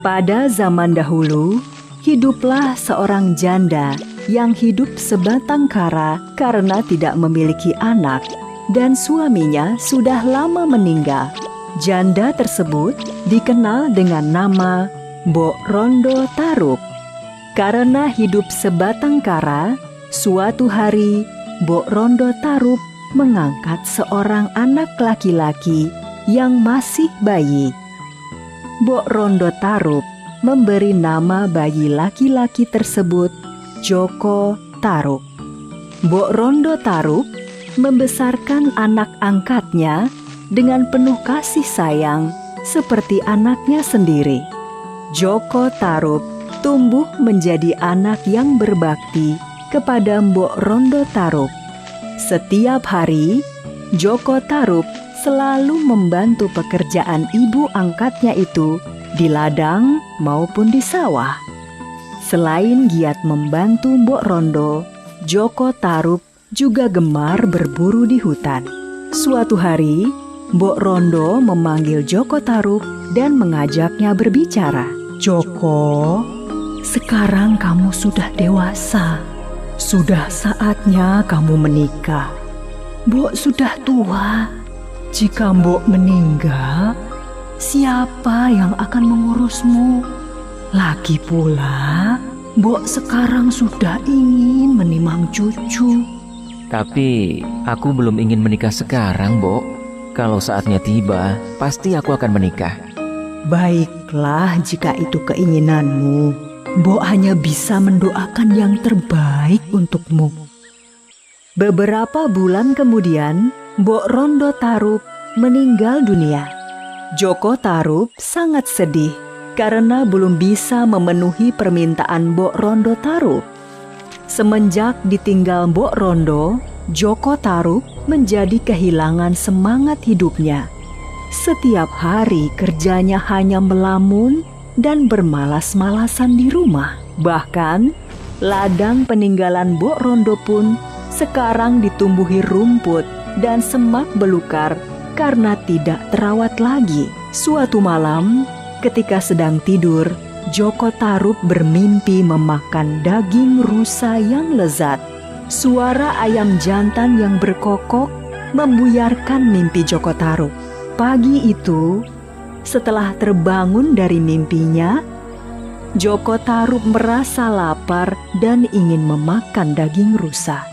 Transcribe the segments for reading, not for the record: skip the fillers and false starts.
Pada zaman dahulu, hiduplah seorang janda yang hidup sebatang kara karena tidak memiliki anak, dan suaminya sudah lama meninggal. Janda tersebut dikenal dengan nama Mbok Rondo Tarup. Karena hidup sebatang kara, suatu hari Mbok Rondo Tarup mengangkat seorang anak laki-laki yang masih bayi. Mbok Rondo Tarup memberi nama bayi laki-laki tersebut Joko Tarup. Mbok Rondo Tarup membesarkan anak angkatnya dengan penuh kasih sayang seperti anaknya sendiri. Joko Tarup tumbuh menjadi anak yang berbakti kepada Mbok Rondo Tarup. Setiap hari, Joko Tarup selalu membantu pekerjaan ibu angkatnya itu di ladang maupun di sawah. Selain giat membantu Mbok Rondo, Joko Tarup juga gemar berburu di hutan. Suatu hari, Mbok Rondo memanggil Joko Tarup dan mengajaknya berbicara. "Joko, sekarang kamu sudah dewasa. Sudah saatnya kamu menikah. Mbok sudah tua. Jika Mbok meninggal, siapa yang akan mengurusmu? Lagi pula, Mbok sekarang sudah ingin menimang cucu." Tapi aku belum ingin menikah sekarang, Mbok. Kalau saatnya tiba, pasti aku akan menikah. Baiklah, jika itu keinginanmu, Mbok hanya bisa mendoakan yang terbaik untukmu. Beberapa bulan kemudian, Mbok Rondo Tarup meninggal dunia. Joko Tarup sangat sedih karena belum bisa memenuhi permintaan Mbok Rondo Tarup. Semenjak ditinggal Mbok Rondo, Joko Tarup menjadi kehilangan semangat hidupnya. Setiap hari kerjanya hanya melamun dan bermalas-malasan di rumah. Bahkan, ladang peninggalan Mbok Rondo pun sekarang ditumbuhi rumput dan semak belukar karena tidak terawat lagi. Suatu malam, ketika sedang tidur, Joko Tarup bermimpi memakan daging rusa yang lezat. Suara ayam jantan yang berkokok membuyarkan mimpi Joko Tarup. Pagi itu, setelah terbangun dari mimpinya, Joko Tarup merasa lapar dan ingin memakan daging rusa.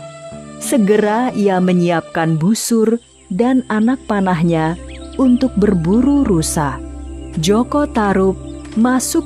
Segera ia menyiapkan busur dan anak panahnya untuk berburu rusa. Joko Tarup masuk